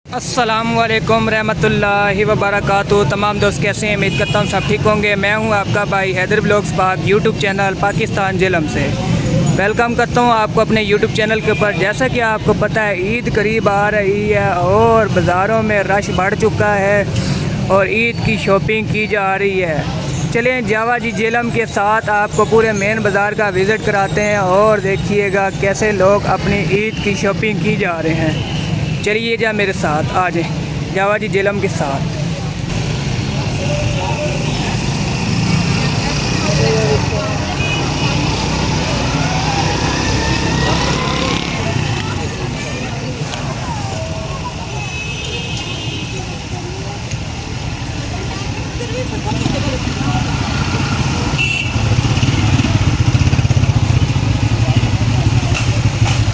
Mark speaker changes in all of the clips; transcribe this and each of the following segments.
Speaker 1: अस्सलाम वालेकुम रहमतुल्लाहि व बरकातुहू। तमाम दोस्त कैसे हैं? उम्मीद करता हूँ सब ठीक होंगे। मैं हूँ आपका भाई हैदर ब्लॉग्स पाक यूट्यूब चैनल पाकिस्तान झेलम से वेलकम करता हूँ आपको अपने यूट्यूब चैनल के ऊपर। जैसा कि आपको पता है ईद करीब आ रही है और बाज़ारों में रश बढ़ चुका है और ईद की शॉपिंग की जा रही है। चलें जावा जी झेलम के साथ आपको पूरे मेन बाज़ार का विज़िट कराते हैं और देखिएगा कैसे लोग अपनी ईद की शॉपिंग की जा रहे हैं। चलिए जा मेरे साथ, आ जाए जावा जी झेलम के साथ।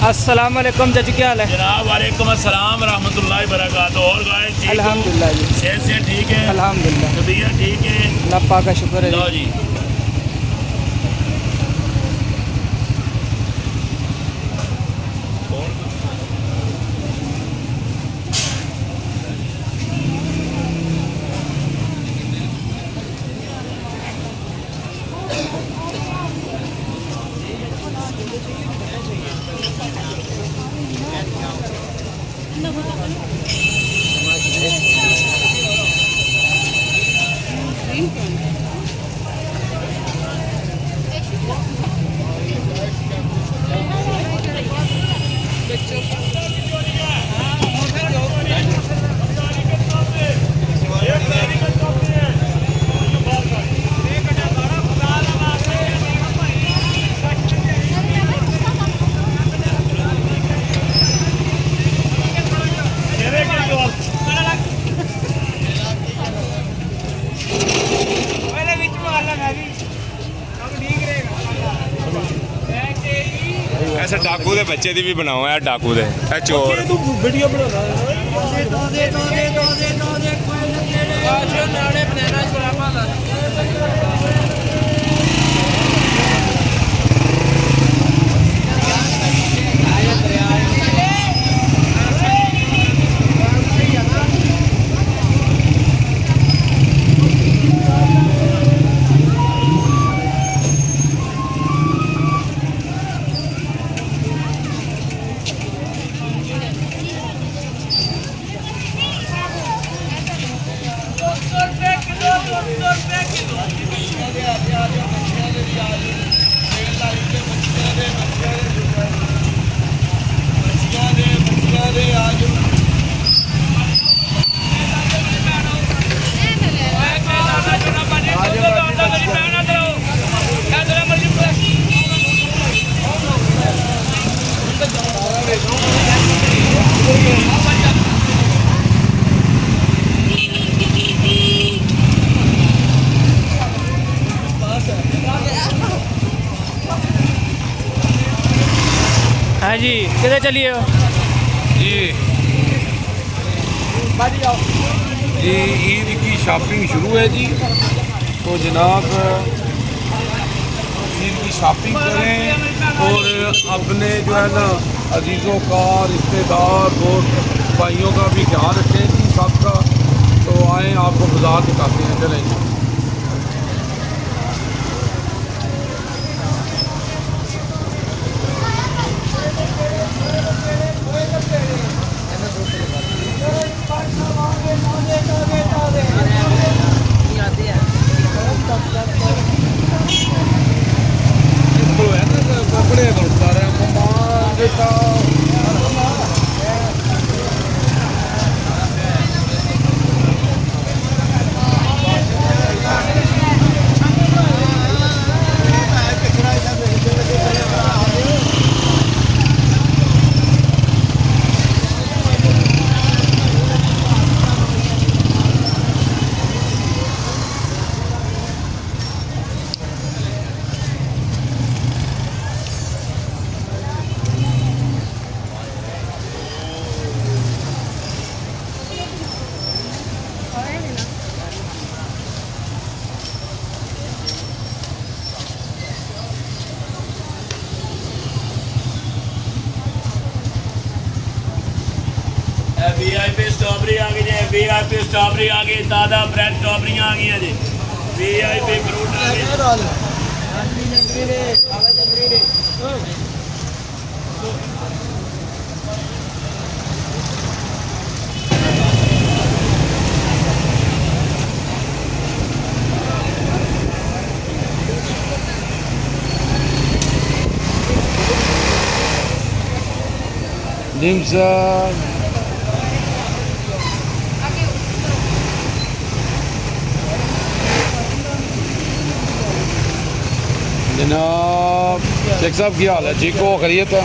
Speaker 1: अस्सलाम वालेकुम चाची, क्या हाल है?
Speaker 2: जनाब वालेकुम अस्सलाम रहमतुल्लाहि बरकातहू। और गाय ठीक हो?
Speaker 1: अल्हम्दुलिल्लाह जी,
Speaker 2: सेहत से ठीक है?
Speaker 1: अल्हम्दुलिल्लाह,
Speaker 2: तबीयत ठीक है?
Speaker 1: अल्लाह पाक का शुक्र है
Speaker 2: लो
Speaker 1: जी।
Speaker 2: जी।
Speaker 3: ऐसा डाकू दे बच्चे दी भी बनाओ यार, डाकू दे ए चोर
Speaker 2: तू वीडियो बना
Speaker 1: हाँ जी, किधर चलिए हो?
Speaker 3: जी जी ईद की शॉपिंग शुरू है जी। तो जनाब ईद की शॉपिंग करें और अपने जो है ना अजीज़ों का, रिश्तेदार, दोस्त भाइयों का भी ख्याल रखें जी सबका। तो आएँ आपको बाजार दिखाते हैं, चलें जी।
Speaker 2: VIP स्ट्रॉबेरी आ गई जी, VIP स्ट्रॉबेरी आ गई, ताज़ा ब्रेड स्ट्रॉबेरियाँ आ गई जी, VIP फ्रूट आ गए।
Speaker 3: निम्सा जनाब शेख साहब की हाल है? ठीक हो, खैरियत है?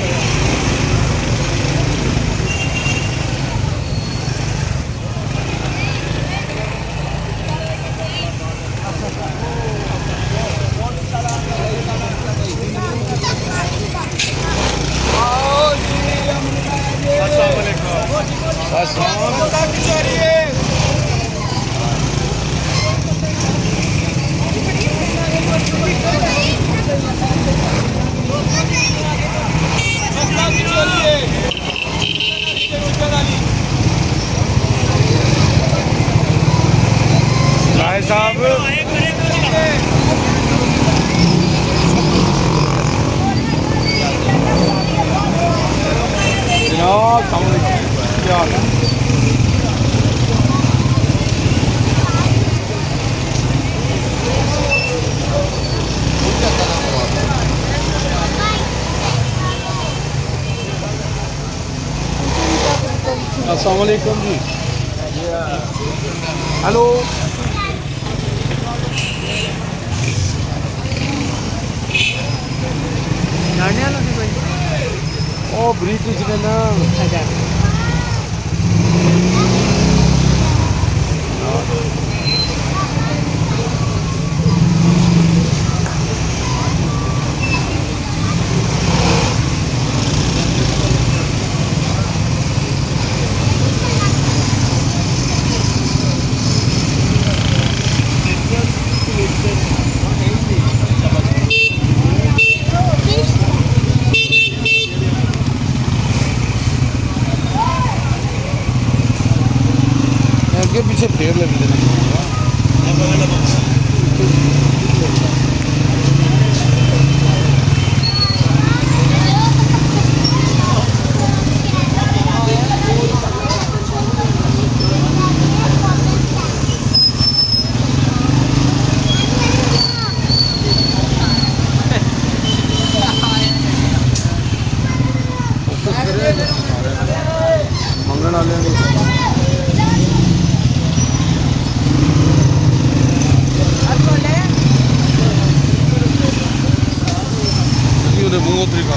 Speaker 3: भाई साहब जनाब क्या हाल है? अस्सलाम वालेकुम जी। हेलो ओ ब्रिटिश ने ना आगे पीछे पेड़ लग देना। मंगन वाले बहुत तरीका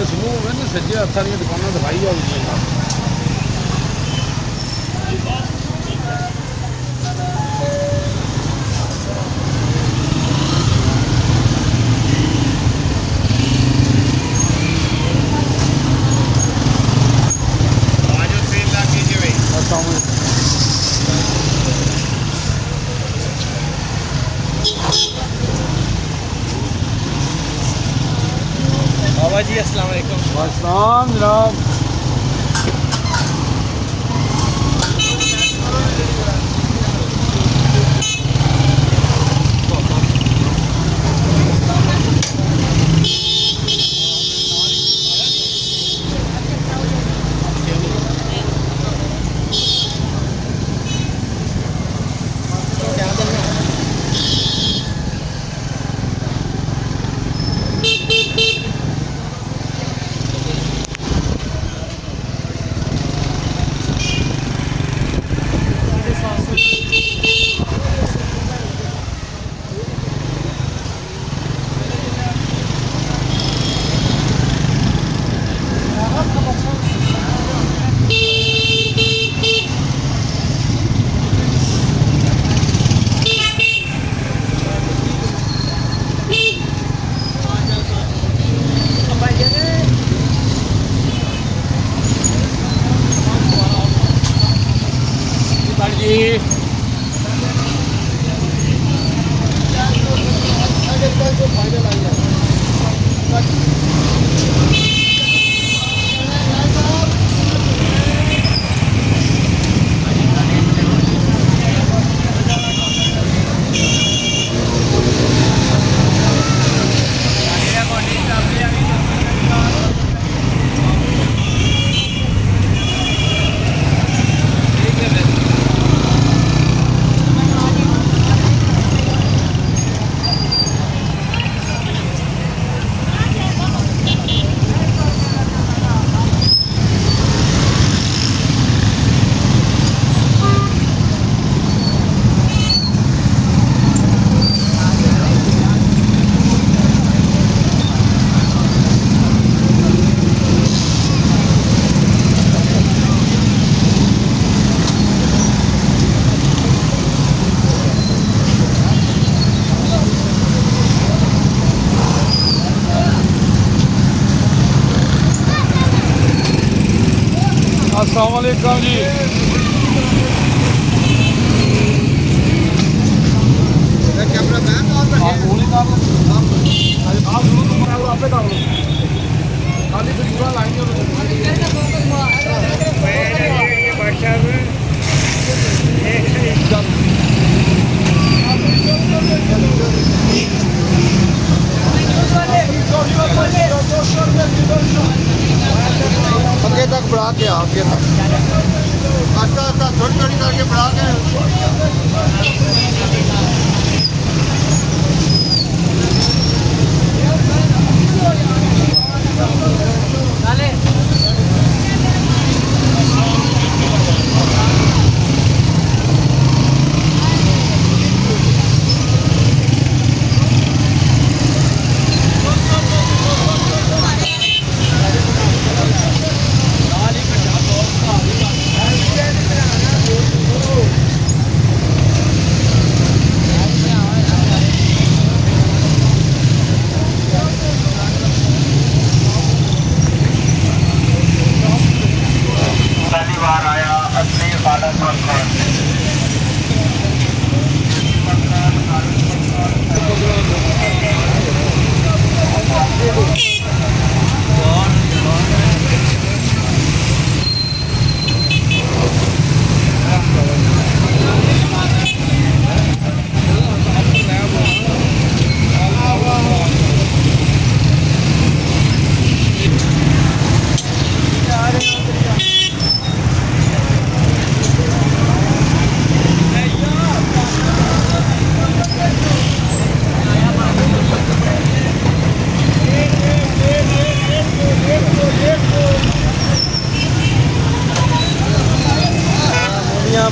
Speaker 3: समूह सज्जे हथ सारिया दुकाना दिखाई आ
Speaker 4: बाबा जी अस्सलाम वालेकुम।
Speaker 3: अस्सलाम जनाब। अस्सलाम वालेकुम जी। आप गोली डाल आप शुरू तो मैं आपे डाल लो खाली फिर पूरा लाएंगे
Speaker 5: आगे तक बढ़ा के आगे तक आस्ता आस्ता थोड़ी थोड़ी करके बढ़ा के
Speaker 2: पहली बार आया असली फादर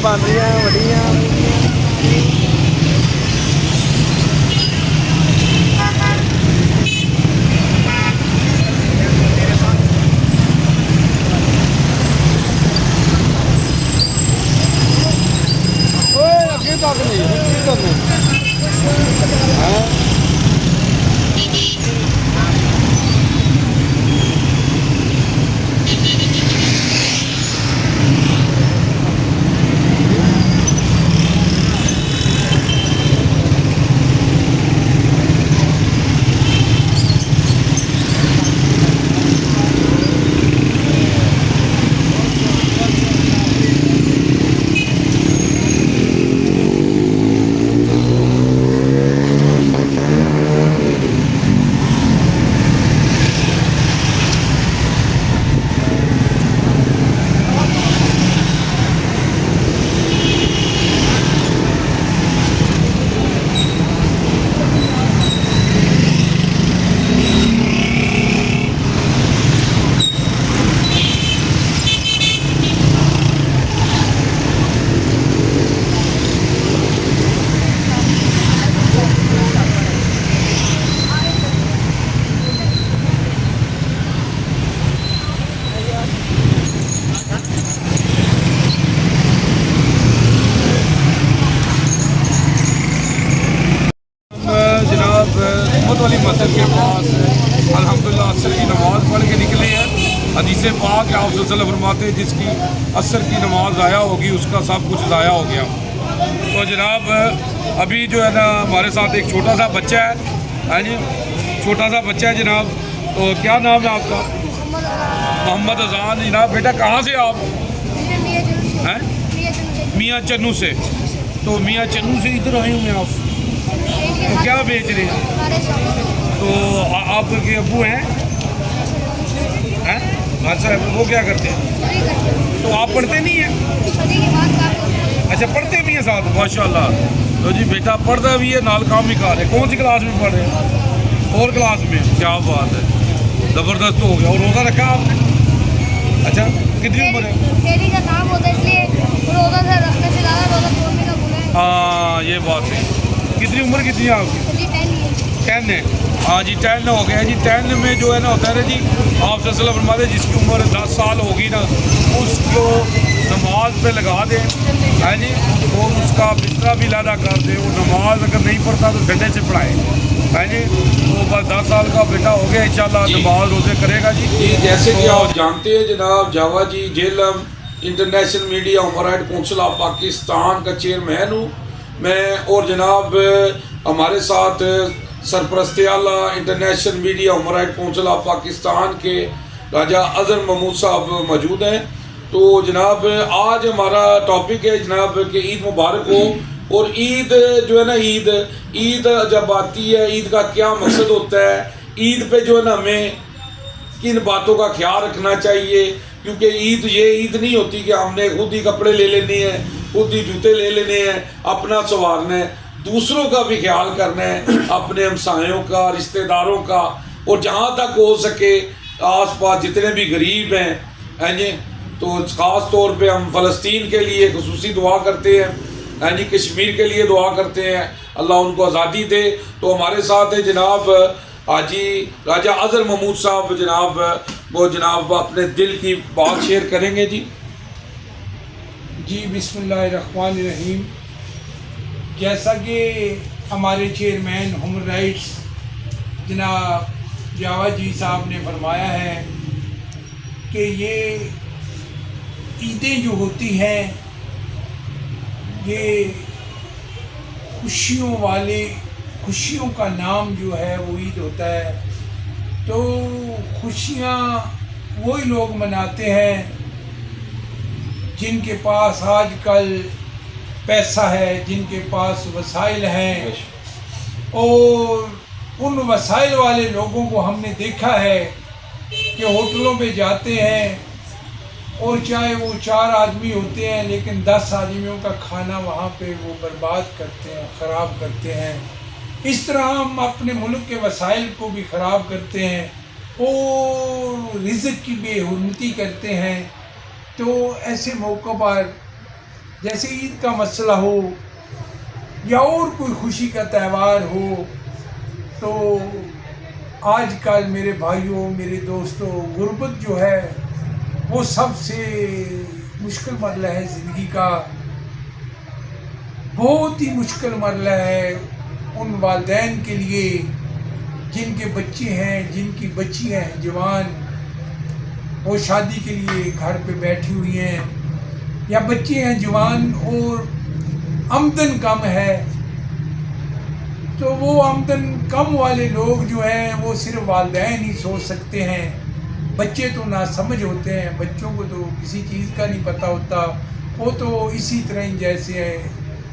Speaker 5: बन रही हैं वड़ियां अगे तक नहीं करने
Speaker 3: वाली मस्जिद के पास अल्हम्दुलिल्लाह असर की नमाज़ पढ़ के निकले हैं। हदीस पाक आप सल्लल्लाहु फरमाते हैं जिसकी असर की नमाज ज़ाया होगी उसका सब कुछ ज़ाया हो गया। तो जनाब अभी जो है ना हमारे साथ एक छोटा सा बच्चा है जी, छोटा सा बच्चा है जनाब। तो क्या नाम है आपका? मोहम्मद अजान जनाब। बेटा कहाँ से आप हैं? मियाँ चन्नू से। तो मियाँ चन्नू से इधर आए हुए आप, तो क्या बेच रहे हैं? तो आपके अब्बू हैं भाई साहब, वो क्या करते हैं? तो आप पढ़ते नहीं हैं? अच्छा पढ़ते भी हैं साथ, माशाल्लाह। तो जी बेटा पढ़ता भी है नाल काम भी कर रहे। कौन सी क्लास में पढ़ रहे हैं? 4 क्लास में। क्या बात है, ज़बरदस्त हो गया। और रोज़ा रखा आपने? अच्छा कितनी उम्र है?
Speaker 6: डेली का काम होता है इसलिए रोज़ा से रखने से ज़्यादा रोज़ा छोड़ने का गुनाह है।
Speaker 3: हाँ ये बात है। कितनी उम्र कितनी है आपकी? 10 है। हाँ जी 10 हो गया जी। 10 में जो है ना होता है ना जी, आप सल्लल्लाहु फरमाते हैं जिसकी उम्र 10 साल होगी ना उसको नमाज पे लगा दें है जी, तो उसका बिस्तरा भी लादा कर दे। वो नमाज अगर नहीं पढ़ता तो डंडे से पढ़ाए है जी। तो बस 10 साल का बेटा हो गया इंशाल्लाह नमाज रोज़े करेगा जी।
Speaker 7: जैसे कि आप जानते हैं जनाब Jawa ji Jhelum
Speaker 3: international media human right council of Pakistan का चेयरमैन हूँ मैं। और जनाब हमारे साथ सरपरस्त आला international media human right council of Pakistan के राजा अजहर महमूद साहब मौजूद हैं। तो जनाब आज हमारा टॉपिक है जनाब कि ईद मुबारक हो। और ईद जो है ना, ईद जब आती है, ईद का क्या मकसद होता है, ईद पे जो है ना हमें किन बातों का ख्याल रखना चाहिए, क्योंकि ईद नहीं होती कि हमने खुद ही कपड़े ले लेने हैं, खुद ही जूते ले लेने हैं, अपना संवारना है, दूसरों का भी ख्याल करना है, अपने हमसायों का, रिश्तेदारों का, और जहाँ तक हो सके आस पास जितने भी गरीब हैं जी, तो ख़ास तौर पे हम फ़लस्तीन के लिए खुसूसी दुआ करते हैं जी, कश्मीर के लिए दुआ करते हैं, अल्लाह उनको आज़ादी दे। तो हमारे साथ है जनाब हाजी राजा अजहर महमूद साहब, जनाब वो जनाब अपने दिल की बात शेयर करेंगे जी।
Speaker 7: जी बिस्मिल्लाहिर्रहमानिर्रहीम। जैसा कि हमारे चेयरमैन ह्यूमन राइट्स जनाब जावेद जी साहब ने फरमाया है कि ये ईदें जो होती हैं ये खुशियों का नाम जो है वो ईद होता है। तो खुशियाँ वही लोग मनाते हैं जिनके पास आजकल पैसा है, जिनके पास वसाइल हैं, और उन वसाइल वाले लोगों को हमने देखा है कि होटलों पे जाते हैं और चाहे वो 4 आदमी होते हैं लेकिन 10 आदमियों का खाना वहाँ पे वो बर्बाद करते हैं, ख़राब करते हैं। इस तरह हम अपने मुल्क के वसाइल को भी ख़राब करते हैं और रिज़्क़ की बेहुरमती करते हैं। तो ऐसे मौक़ों पर जैसे ईद का मसला हो या और कोई खुशी का त्यौहार हो, तो आजकल मेरे भाइयों, मेरे दोस्तों, गुर्बत जो है वो सबसे मुश्किल मरला है ज़िंदगी का, बहुत ही मुश्किल मरला है उन वालिदैन के लिए जिनके बच्चे हैं, जिनकी बच्ची हैं जवान, वो शादी के लिए घर पे बैठी हुई हैं, या बच्चे हैं जवान और आमदन कम है। तो वो आमदन कम वाले लोग जो हैं वो सिर्फ वालिदैन ही सोच सकते हैं। बच्चे तो ना समझ होते हैं, बच्चों को तो किसी चीज़ का नहीं पता होता, वो तो इसी तरह ही जैसे है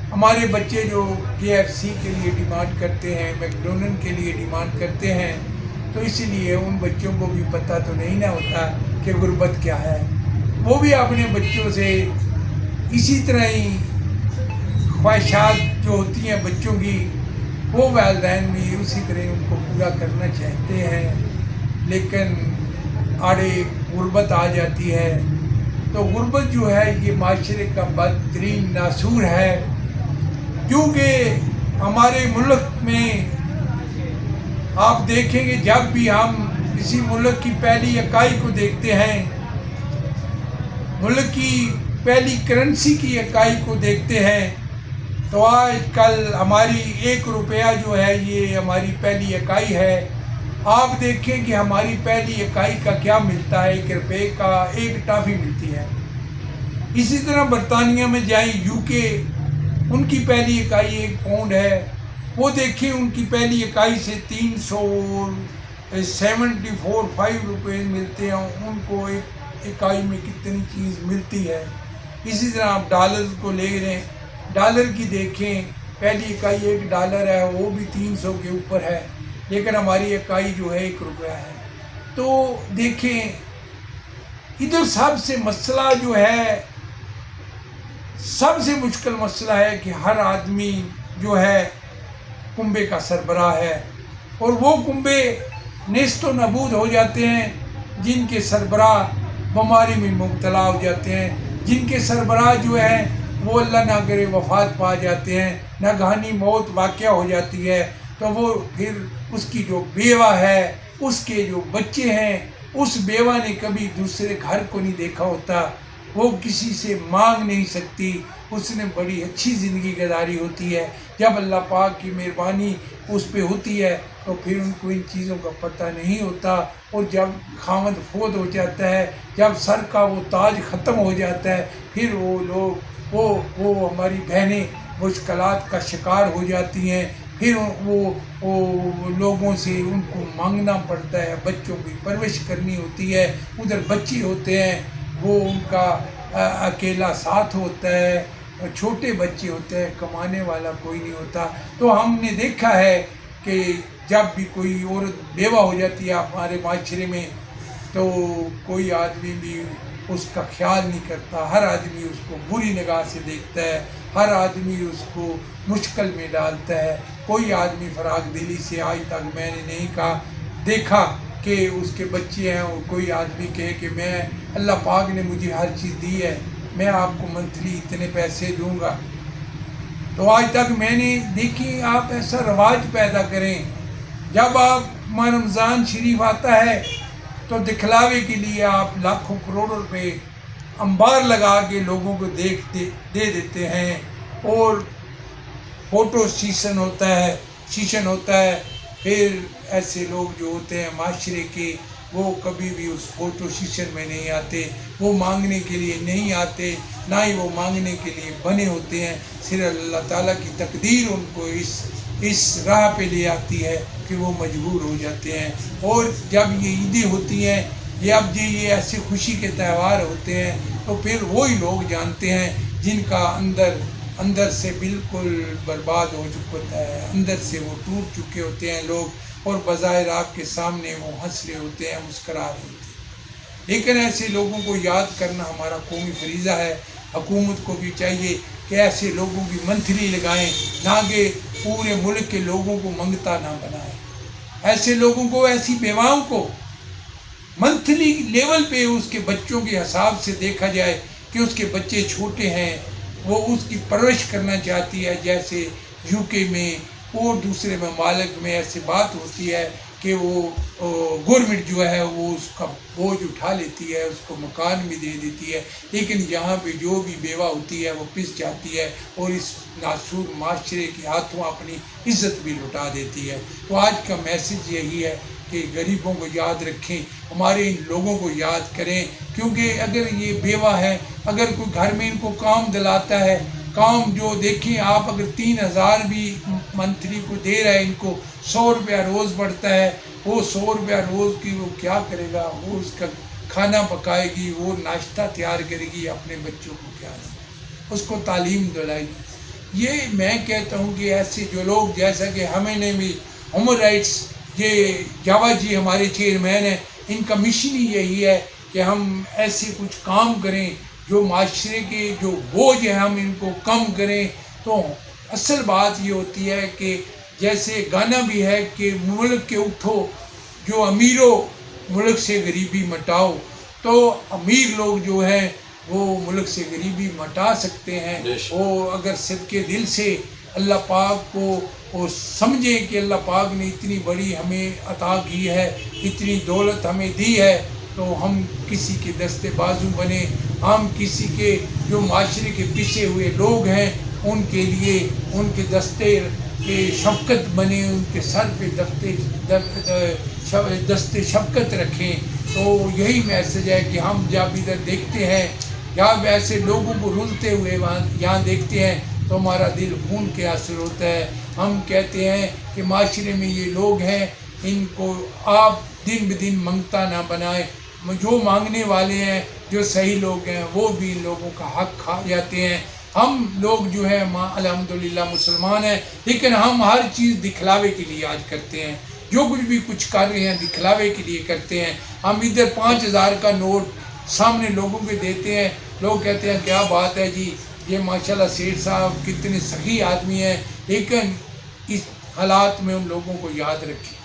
Speaker 7: हमारे बच्चे जो KFC के लिए डिमांड करते हैं, मैकडोनल्ड के लिए डिमांड करते हैं, तो इसीलिए उन बच्चों को भी पता तो नहीं ना होता कि गुर्बत क्या है। वो भी अपने बच्चों से इसी तरह ही ख्वाहिशात जो होती हैं बच्चों की, वो वालिदैन भी उसी तरह उनको पूरा करना चाहते हैं, लेकिन आड़े गुर्बत आ जाती है। तो गुर्बत जो है ये माशरे का बदतरीन नासूर है, क्योंकि हमारे मुल्क में आप देखेंगे जब भी हम किसी मुल्क की पहली इकाई को देखते हैं, मुल्क की पहली करेंसी की इकाई को देखते हैं, तो आजकल हमारी 1 रुपया जो है ये हमारी पहली इकाई है। आप देखें कि हमारी पहली इकाई का क्या मिलता है, 1 रुपये का 1 टॉफ़ी मिलती है। इसी तरह बरतानिया में जाएं, UK, उनकी पहली इकाई 1 पाउंड है। वो देखें उनकी पहली इकाई से 374 रुपये मिलते हैं, उनको एक इकाई में कितनी चीज़ मिलती है। इसी तरह आप डॉलर को ले लें, डॉलर की देखें, पहली इकाई $1 है, वो भी 300 के ऊपर है, लेकिन हमारी इकाई जो है 1 रुपया है। तो देखें इधर सबसे मसला जो है, सबसे मुश्किल मसला है कि हर आदमी जो है कुंबे का सरबराह है, और वो कुंबे नेस्तो नबूद हो जाते हैं जिनके सरबराह बीमारी में मुब्तला हो जाते हैं, जिनके सरबराह जो है वो अल्लाह ना करे वफ़ात पा जाते हैं, नागहानी मौत वाक़या हो जाती है। तो वो फिर उसकी जो बेवा है, उसके जो बच्चे हैं, उस बेवा ने कभी दूसरे घर को नहीं देखा होता, वो किसी से मांग नहीं सकती, उसने बड़ी अच्छी ज़िंदगी गुजारी होती है। जब अल्लाह पाक की मेहरबानी उस पे होती है, तो फिर उनको इन चीज़ों का पता नहीं होता। और जब खामद फोत हो जाता है, जब सर का वो ताज ख़त्म हो जाता है, फिर वो लोग वो हमारी बहनें मुश्किलात का शिकार हो जाती हैं। फिर वो लोगों से उनको मांगना पड़ता है, बच्चों की परवरिश करनी होती है। उधर बच्चे होते हैं, वो उनका अकेला साथ होता है, छोटे बच्चे होते हैं, कमाने वाला कोई नहीं होता। तो हमने देखा है कि जब भी कोई औरत बेवा हो जाती है हमारे माशरे में, तो कोई आदमी भी उसका ख्याल नहीं करता, हर आदमी उसको बुरी निगाह से देखता है, हर आदमी उसको मुश्किल में डालता है। कोई आदमी फराग दिली से आज तक मैंने नहीं देखा कि उसके बच्चे हैं और कोई आदमी कहे कि मैं, अल्लाह पाक ने मुझे हर चीज़ दी है, मैं आपको मंथली इतने पैसे दूंगा। तो आज तक मैंने देखी, आप ऐसा रवाज पैदा करें, जब आप रमज़ान शरीफ आता है तो दिखलावे के लिए आप लाखों करोड़ों रुपए अंबार लगा के लोगों को दे देते हैं। और फ़ोटो सेशन होता है, फिर ऐसे लोग जो होते हैं माशरे के, वो कभी भी उस फ़ोटो सेशन में नहीं आते, वो मांगने के लिए नहीं आते, ना ही वो मांगने के लिए बने होते हैं। सिर्फ अल्लाह ताला की तकदीर उनको इस राह पे ले आती है कि वो मजबूर हो जाते हैं। और जब ये ईदें होती हैं, ये ऐसे खुशी के त्यौहार होते हैं, तो फिर वही लोग जानते हैं जिनका अंदर से बिल्कुल बर्बाद हो चुका होता है, अंदर से वो टूट चुके होते हैं लोग, और बज़ाहिर आपके सामने वो हंस रहे होते हैं, मुस्करा रहे होते हैं। लेकिन ऐसे लोगों को याद करना हमारा कौमी फरीज़ा है। हुकूमत को भी चाहिए कि ऐसे लोगों की मंथली लगाएं, ना कि पूरे मुल्क के लोगों को मंगता ना बनाएं। ऐसे लोगों को, ऐसी बेवाओं को मंथली लेवल पे उसके बच्चों के हिसाब से देखा जाए कि उसके बच्चे छोटे हैं, वो उसकी परवरिश करना चाहती है। जैसे यूके में और दूसरे ममालिक में ऐसी बात होती है कि वो गवर्नमेंट जो है वो उसका बोझ उठा लेती है, उसको मकान भी दे देती है, लेकिन यहाँ पे जो भी बेवा होती है वो पिस जाती है और इस नासूर माशरे के हाथों अपनी इज़्ज़त भी लुटा देती है। तो आज का मैसेज यही है कि गरीबों को याद रखें, हमारे इन लोगों को याद करें, क्योंकि अगर ये बेवा है, अगर कोई घर में इनको काम दिलाता है, काम जो देखें आप, अगर 3000 भी मंथली को दे रहा है, इनको 100 रुपया रोज़ बढ़ता है, वो 100 रुपया रोज़ की वो क्या करेगा, वो उसका खाना पकाएगी, वो नाश्ता तैयार करेगी, अपने बच्चों को क्या उसको तालीम दिलाएगी। ये मैं कहता हूँ कि ऐसे जो लोग, जैसा कि हमें भी ह्यूमन राइट्स, ये जावा जी हमारे चेयरमैन हैं, इनका मिशन ही यही है कि हम ऐसे कुछ काम करें जो माशरे के जो बोझ है हम इनको कम करें। तो असल बात ये होती है कि जैसे गाना भी है कि मुल्क के उठो जो अमीरों, मुल्क से गरीबी मटाओ। तो अमीर लोग जो हैं वो मुल्क से गरीबी मटा सकते हैं, वो अगर सदके दिल से अल्लाह पाक को वो समझें कि अल्लाह पाक ने इतनी बड़ी हमें अता की है, इतनी दौलत हमें दी है, तो हम किसी के दस्ते बाजू बने, हम किसी के जो माशरे के पीछे हुए लोग हैं उनके लिए उनके दस्ते के शफ़क़त बने, उनके सर पे दस्ते शफ़क़त रखें। तो यही मैसेज है कि हम जब इधर देखते हैं, जब ऐसे लोगों को रुलते हुए वहाँ यहाँ देखते हैं, तो हमारा दिल खून के आंसू होता है। हम कहते हैं कि माशरे में ये लोग हैं, इनको आप दिन ब दिन मंगता ना बनाए। जो मांगने वाले हैं, जो सही लोग हैं, वो भी इन लोगों का हक खा जाते हैं। हम लोग जो है अल्हम्दुलिल्लाह मुसलमान हैं, लेकिन हम हर चीज़ दिखलावे के लिए आज करते हैं। जो कुछ भी कुछ कर रहे हैं दिखलावे के लिए करते हैं। हम इधर 5000 का नोट सामने लोगों को देते हैं, लोग कहते हैं क्या बात है जी, ये माशाल्लाह सेठ साहब कितने सही आदमी हैं। लेकिन इस हालात में उन लोगों को याद रखें,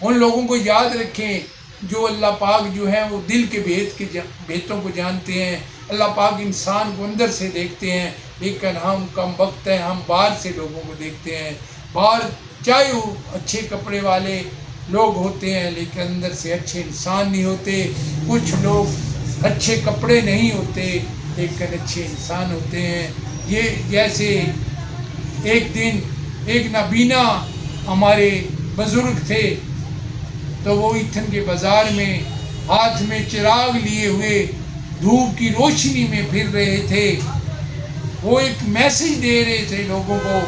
Speaker 7: उन लोगों को याद रखें जो अल्लाह पाक जो है वो दिल के भेदों को जानते हैं। अल्लाह पाक इंसान को अंदर से देखते हैं, लेकिन हम कम वक्त हैं, हम बाहर से लोगों को देखते हैं। बाहर चाहे वो अच्छे कपड़े वाले लोग होते हैं, लेकिन अंदर से अच्छे इंसान नहीं होते। कुछ लोग अच्छे कपड़े नहीं होते, लेकिन अच्छे इंसान होते हैं। ये जैसे एक दिन एक नाबीना हमारे बुज़ुर्ग थे तो वो ईथन के बाज़ार में हाथ में चिराग लिए हुए धूप की रोशनी में फिर रहे थे। वो एक मैसेज दे रहे थे लोगों को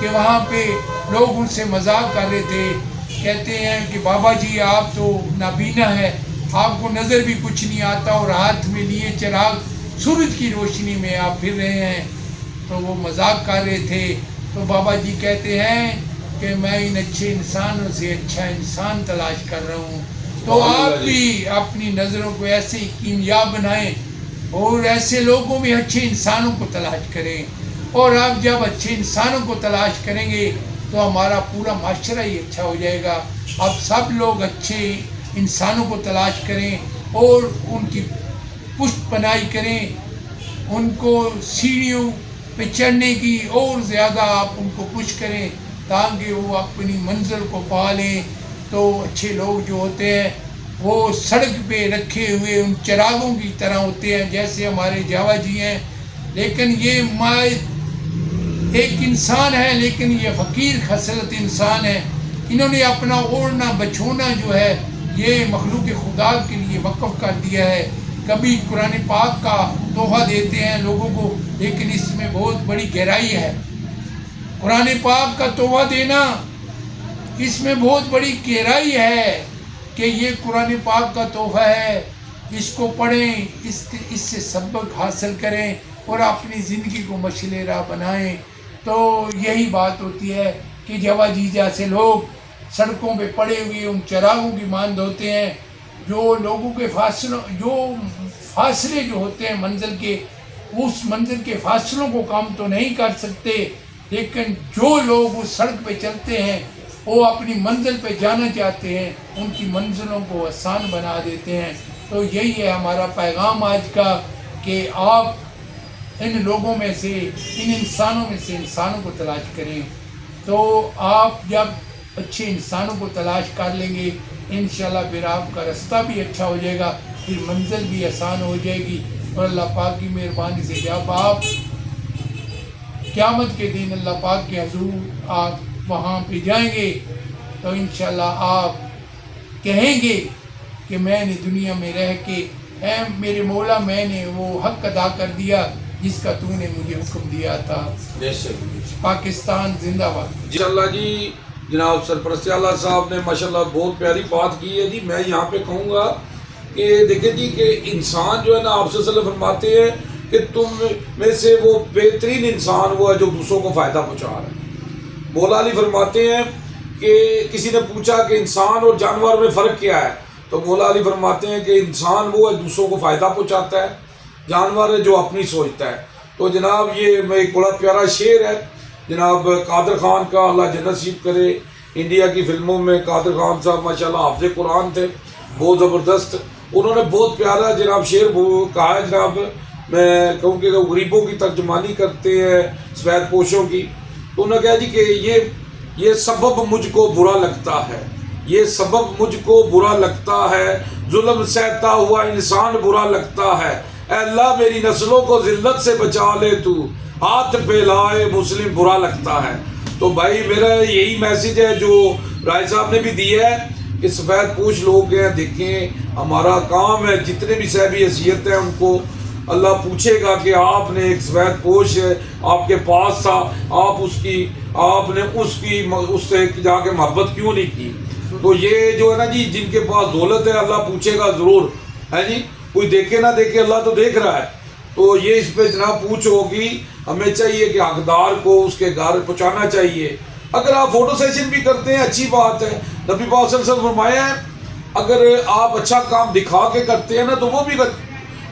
Speaker 7: कि वहाँ पे लोग उनसे मजाक कर रहे थे, कहते हैं कि बाबा जी आप तो नाबीना है, आपको नज़र भी कुछ नहीं आता और हाथ में लिए चिराग सूरज की रोशनी में आप फिर रहे हैं। तो वो मजाक कर रहे थे। तो बाबा जी कहते हैं कि मैं इन अच्छे इंसानों से अच्छा इंसान तलाश कर रहा हूँ। तो आप भी अपनी नज़रों को ऐसे ही कीमियाब बनाएं और ऐसे लोगों में अच्छे इंसानों को तलाश करें। और आप जब अच्छे इंसानों को तलाश करेंगे तो हमारा पूरा माशरा ही अच्छा हो जाएगा। अब सब लोग अच्छे इंसानों को तलाश करें और उनकी पुष्ट पनाही करें, उनको सीढ़ियों पे चढ़ने की और ज़्यादा आप उनको पुश करें ताकि वो अपनी मंजिल को पा लें। तो अच्छे लोग जो होते हैं वो सड़क पे रखे हुए उन चिरागों की तरह होते हैं जैसे हमारे जावा जी हैं, लेकिन ये एक इंसान है, लेकिन ये फ़कीर खसलत इंसान है। इन्होंने अपना ओढ़ना बछोना जो है ये मखलूक खुदा के लिए वक़्फ़ कर दिया है। कभी कुरान पाक का तोहफ़ा देते हैं लोगों को, लेकिन इसमें बहुत बड़ी गहराई है। कुरान पाक का तोहफ़ा देना इसमें बहुत बड़ी गहराई है कि ये कुरान पाक का तोहफ़ा है, इसको पढ़ें, इससे सबक हासिल करें और अपनी ज़िंदगी को मशले राह बनाएं। तो यही बात होती है कि जवा जी जैसे लोग सड़कों पे पड़े हुए उन चिरागों की मानद होते हैं, जो लोगों के फासले जो होते हैं मंजिल के, उस मंजिल के फासलों को कम तो नहीं कर सकते, लेकिन जो लोग उस सड़क पे चलते हैं वो अपनी मंजिल पे जाना चाहते हैं, उनकी मंजिलों को आसान बना देते हैं। तो यही है हमारा पैगाम आज का कि आप इन लोगों में से, इन इंसानों में से इंसानों को तलाश करें। तो आप जब अच्छे इंसानों को तलाश कर लेंगे इंशाल्लाह फिर आपका रास्ता भी अच्छा हो जाएगा, फिर मंजिल भी आसान हो जाएगी। और अल्लाह पाक की मेहरबानी से जब आप क़यामत के दिन अल्लाह पाक के हजूर आप वहाँ पे जाएंगे तो इंशाल्लाह आप कहेंगे कि मैंने दुनिया में रह के ऐ मेरे मौला मैंने वो हक अदा कर दिया जिसका तूने मुझे हुक्म दिया था। पाकिस्तान जिंदाबाद।
Speaker 3: इंशाल्लाह जी जनाब सरपरस्त आला साहब ने माशाल्लाह बहुत प्यारी बात की है जी। मैं यहाँ पे कहूँगा कि देखें जी कि इंसान जो है ना, आपसे सल्लल्लाहु अलैहि वसल्लम फरमाते हैं कि तुम में से वो बेहतरीन इंसान वो है जो दूसरों को फ़ायदा पहुँचा रहा है। मौला अली फरमाते हैं कि किसी ने पूछा कि इंसान और जानवर में फ़र्क क्या है, तो मौला अली फरमाते हैं कि इंसान वो है दूसरों को फ़ायदा पहुँचाता है, जानवर है जो अपनी सोचता है। तो जनाब ये एक बड़ा प्यारा शेर है जनाब कादर ख़ान का, अल्लाह जन्नत नसीब करे। इंडिया की फ़िल्मों में कादर ख़ान साहब माशाल्लाह हाफ़िज़ कुरान थे, बहुत ज़बरदस्त। उन्होंने बहुत प्यारा जनाब शेर कहा है जनाब, मैं कहूँ कि गरीबों की तर्जुमानी करते हैं सफ़ेद पोशों की। तो उन्होंने कहा जी कि ये सबब मुझको बुरा लगता है, ये सबब मुझको बुरा लगता है, जुल्म सहता हुआ इंसान बुरा लगता है, अल्लाह मेरी नस्लों को ज़िल्लत से बचा ले तू, हाथ पे लाए मुस्लिम बुरा लगता है। तो भाई मेरा यही मैसेज है जो राय साहब ने भी दिया है कि सफ़ेद पोश लोग हैं, देखें हमारा काम है, जितने भी साहबी हैसियत हैं उनको अल्लाह पूछेगा कि आपने एक सफ़ेद पोश आपके पास था, आपने उससे जाके मोहब्बत क्यों नहीं की। तो ये जो है ना जी, जिनके पास दौलत है अल्लाह पूछेगा ज़रूर, है जी। कोई देखे ना देखे अल्लाह तो देख रहा है। तो ये इस पे जनाब पूछ होगी, हमें चाहिए कि हकदार को उसके घर पहुँचाना चाहिए। अगर आप फ़ोटो सेशन भी करते हैं अच्छी बात है, नबी पाक सल्लल्लाहु अलैहि वसल्लम फरमाया है अगर आप अच्छा काम दिखा के करते हैं ना तो वो भी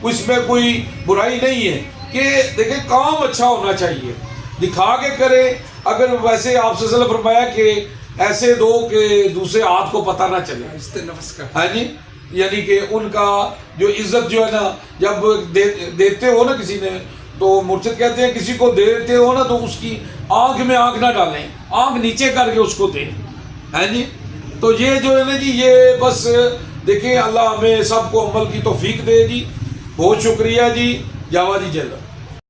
Speaker 3: इसमें कोई बुराई नहीं है कि देखें काम अच्छा होना चाहिए, दिखा के करें। अगर वैसे आपसे सल्लल्लाहु अलैहि वसल्लम फरमाया कि ऐसे दो कि दूसरे हाथ को पता ना चले, है जी, यानी कि उनका जो इज्जत जो है ना, जब देते हो ना किसी ने, तो मुर्शिद कहते हैं किसी को देते हो ना तो उसकी आंख में आंख ना डालें, आंख नीचे करके उसको दें, है जी। तो ये जो है ना जी, ये बस देखें अल्लाह हमें सबको अमल की तौफीक दे जी। बहुत शुक्रिया जी, जावा जी जल्द।